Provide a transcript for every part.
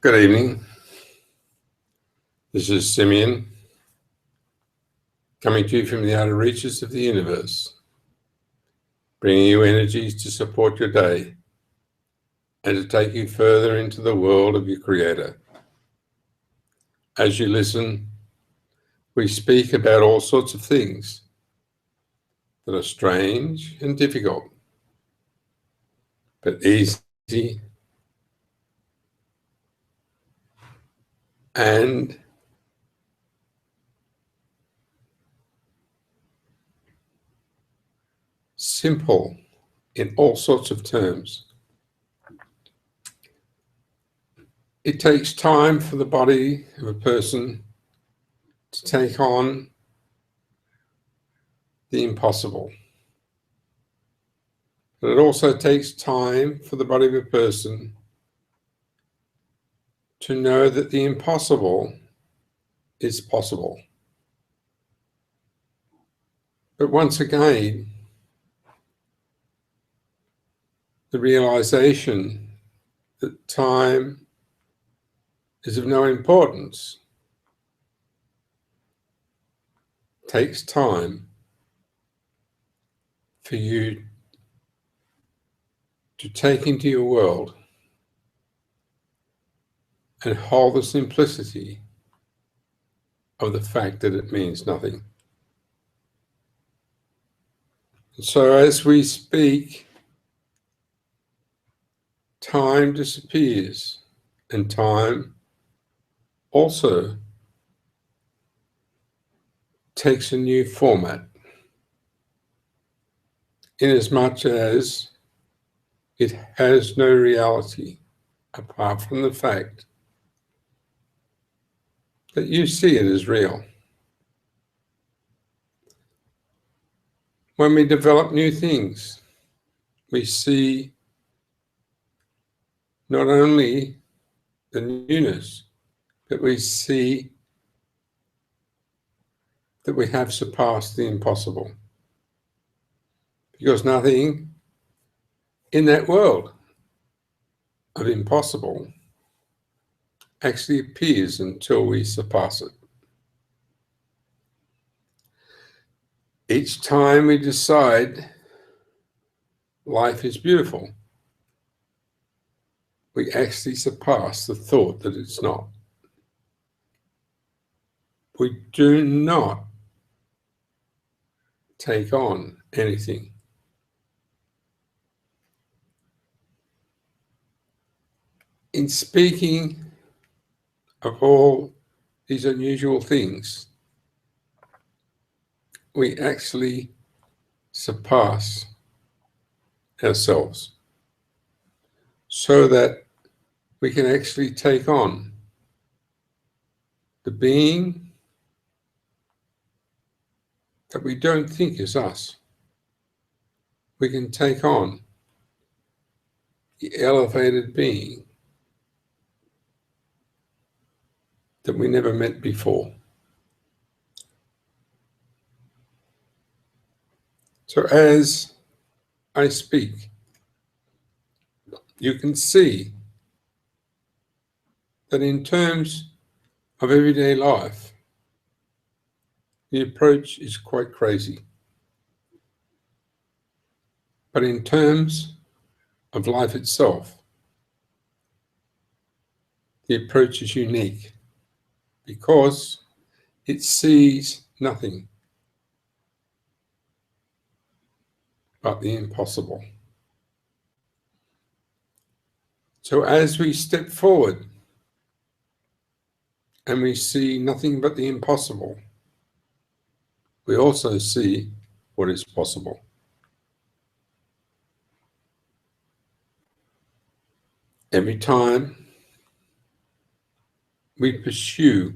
Good evening. This is Simmion, coming to you from the outer reaches of the universe, bringing you energies to support your day and to take you further into the world of your Creator. As you listen, we speak about all sorts of things that are strange and difficult, but easy and simple in all sorts of terms. It takes time for the body of a person to take on the impossible. But it also takes time for the body of a person to know that the impossible is possible. But once again, the realization that time is of no importance takes time for you to take into your world and hold the simplicity of the fact that it means nothing. And so as we speak, time disappears, and time also takes a new format, inasmuch as it has no reality apart from the fact that you see it as real. When we develop new things, we see not only the newness, but we see that we have surpassed the impossible. Because nothing in that world of impossible actually appears until we surpass it. Each time we decide life is beautiful, we actually surpass the thought that it's not. We do not take on anything. In speaking of all these unusual things, we actually surpass ourselves so that we can actually take on the being that we don't think is us. We can take on the elevated being that we never met before. So as I speak, you can see that in terms of everyday life, the approach is quite crazy. But in terms of life itself, the approach is unique because it sees nothing but the impossible. So as we step forward and we see nothing but the impossible, we also see what is possible. Every time we pursue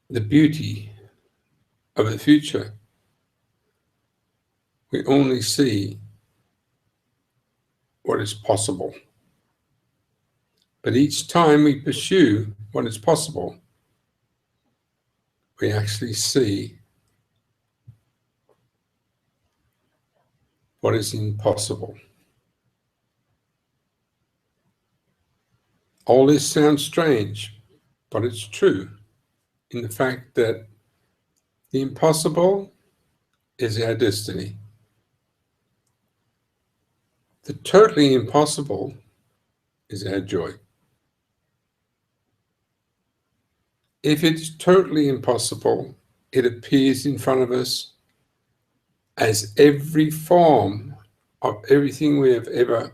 the beauty of the future, we only see what is possible. But each time we pursue what is possible, we actually see what is impossible. All this sounds strange, but it's true in the fact that the impossible is our destiny. The totally impossible is our joy. If it's totally impossible, it appears in front of us as every form of everything we have ever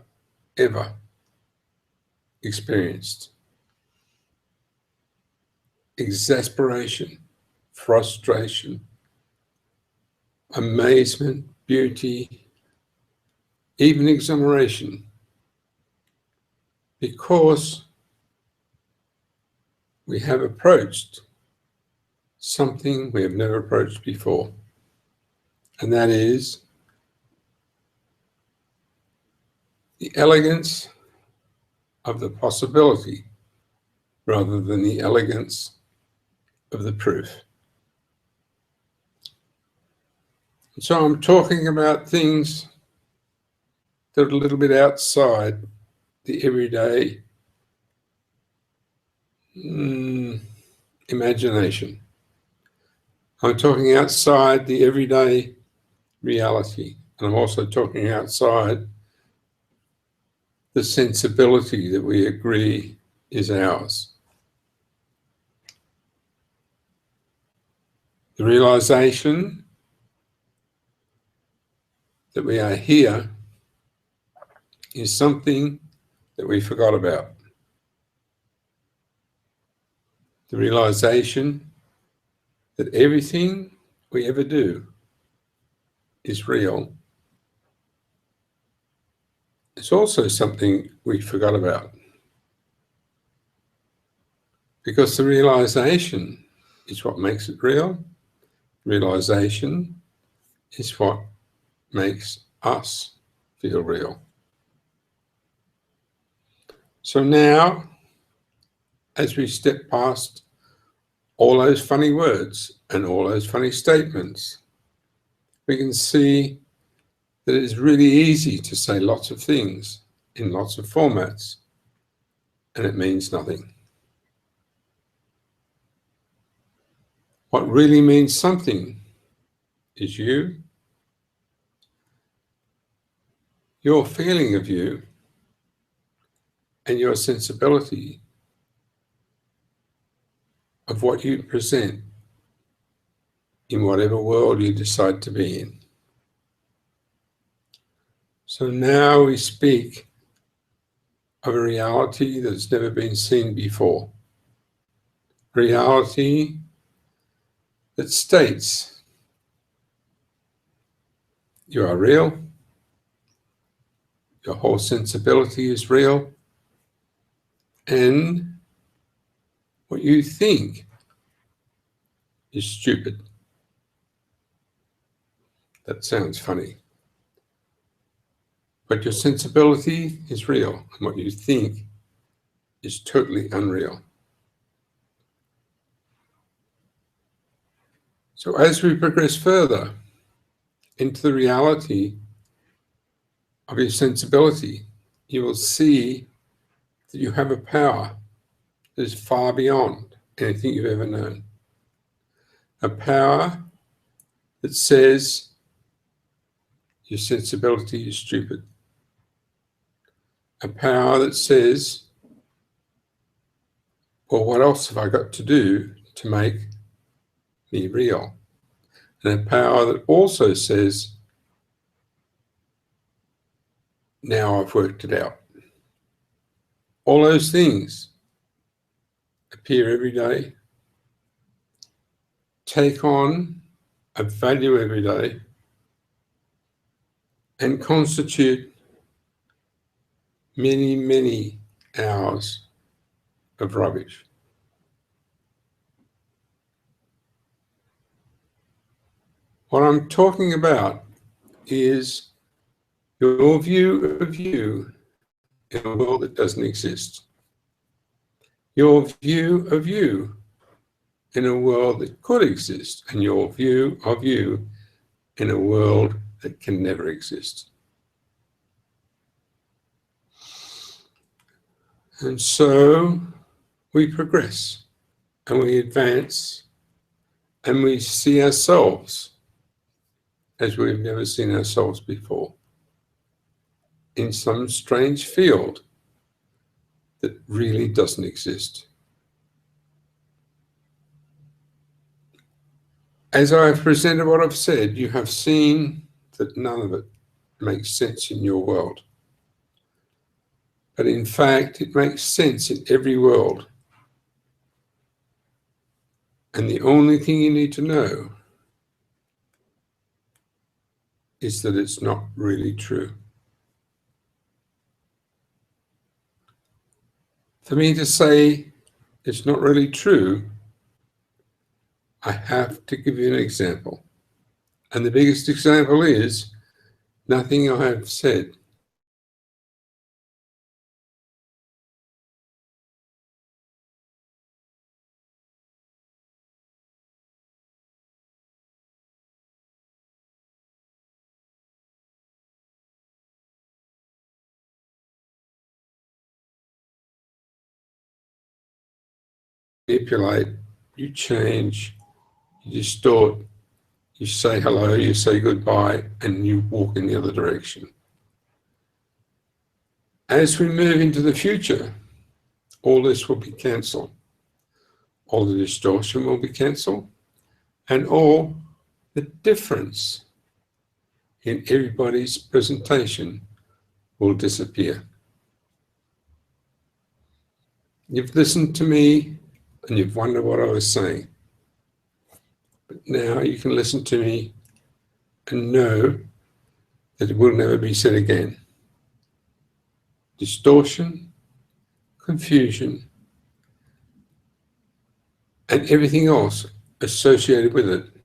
experienced. Exasperation, frustration, amazement, beauty, even exoneration, because we have approached something we have never approached before, and that is the elegance of the possibility rather than the elegance of the proof. So I'm talking about things that are a little bit outside the everyday imagination. I'm talking outside the everyday reality, and I'm also talking outside the sensibility that we agree is ours. The realization that we are here is something that we forgot about. The realization that everything we ever do is real is also something we forgot about. Because the realization is what makes it real. Realization is what makes us feel real. So now, as we step past all those funny words and all those funny statements, we can see that it's really easy to say lots of things in lots of formats, and it means nothing. What really means something is you, your feeling of you, and your sensibility of what you present in whatever world you decide to be in. So now we speak of a reality that's never been seen before. Reality that states you are real, your whole sensibility is real, and what you think is stupid. That sounds funny. But your sensibility is real, and what you think is totally unreal. So as we progress further into the reality of your sensibility, you will see that you have a power that is far beyond anything you've ever known. A power that says your sensibility is stupid. A power that says, well, what else have I got to do to make me real? And a power that also says, now I've worked it out. All those things appear every day, take on a value every day, and constitute many, many hours of rubbish. What I'm talking about is your view of you in a world that doesn't exist. Your view of you in a world that could exist, and your view of you in a world that can never exist. And so we progress and we advance and we see ourselves as we've never seen ourselves before, in some strange field that really doesn't exist. As I've presented what I've said, you have seen that none of it makes sense in your world. But in fact, it makes sense in every world. And the only thing you need to know is that it's not really true. For me to say it's not really true, I have to give you an example. And the biggest example is nothing I have said manipulate, you change, you distort, you say hello, you say goodbye, and you walk in the other direction. As we move into the future, all this will be cancelled. All the distortion will be cancelled, and all the difference in everybody's presentation will disappear. You've listened to me and you've wondered what I was saying. But now you can listen to me and know that it will never be said again. Distortion, confusion, and everything else associated with it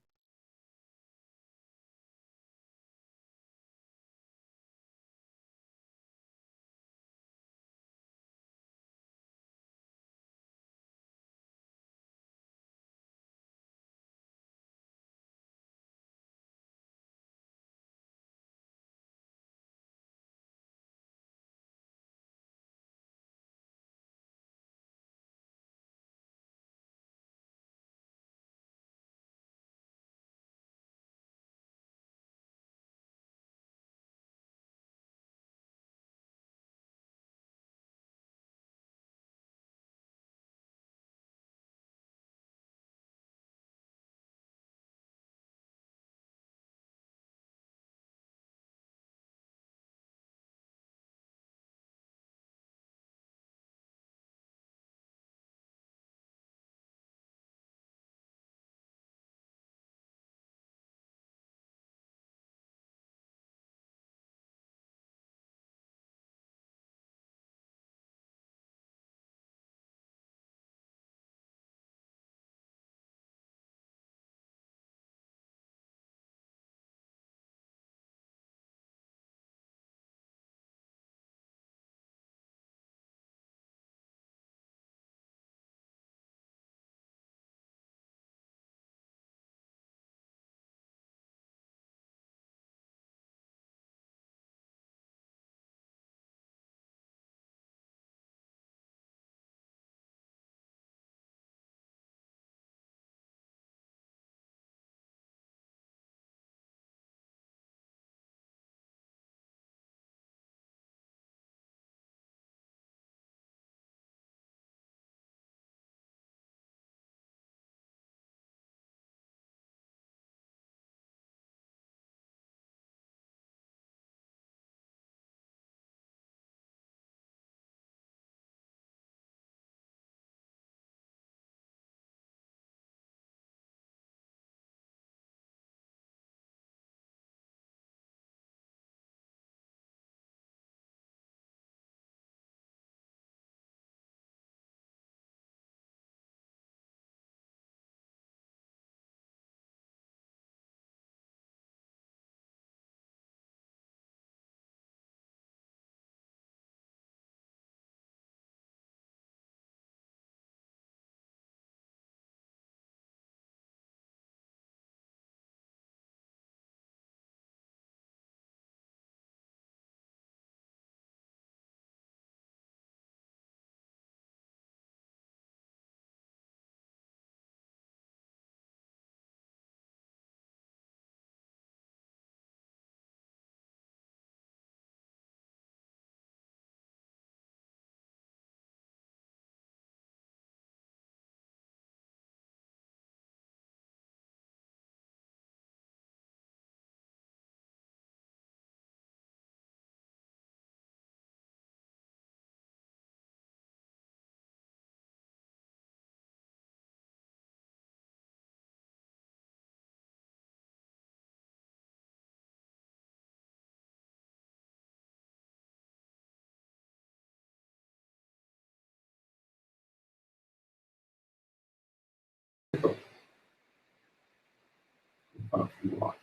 apart from life.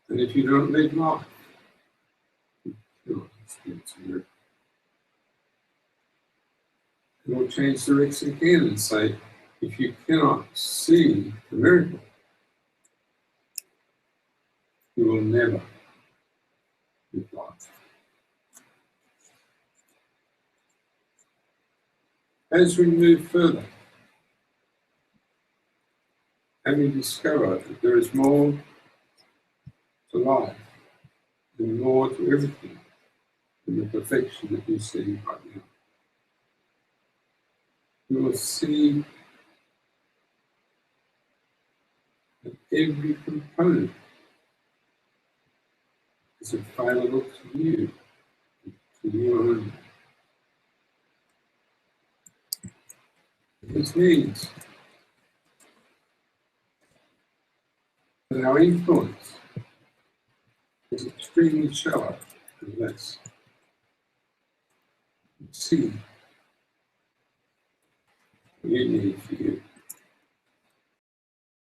And if you don't live life, you cannot experience a miracle. And we'll change the lyrics again and say, if you cannot see the miracle, you will never live life. As we move further, and we discover that there is more to life and more to everything than the perfection that you see right now. You will see that every component is available to you, to you only. This means that our influence is extremely shallow unless you see what you need for you.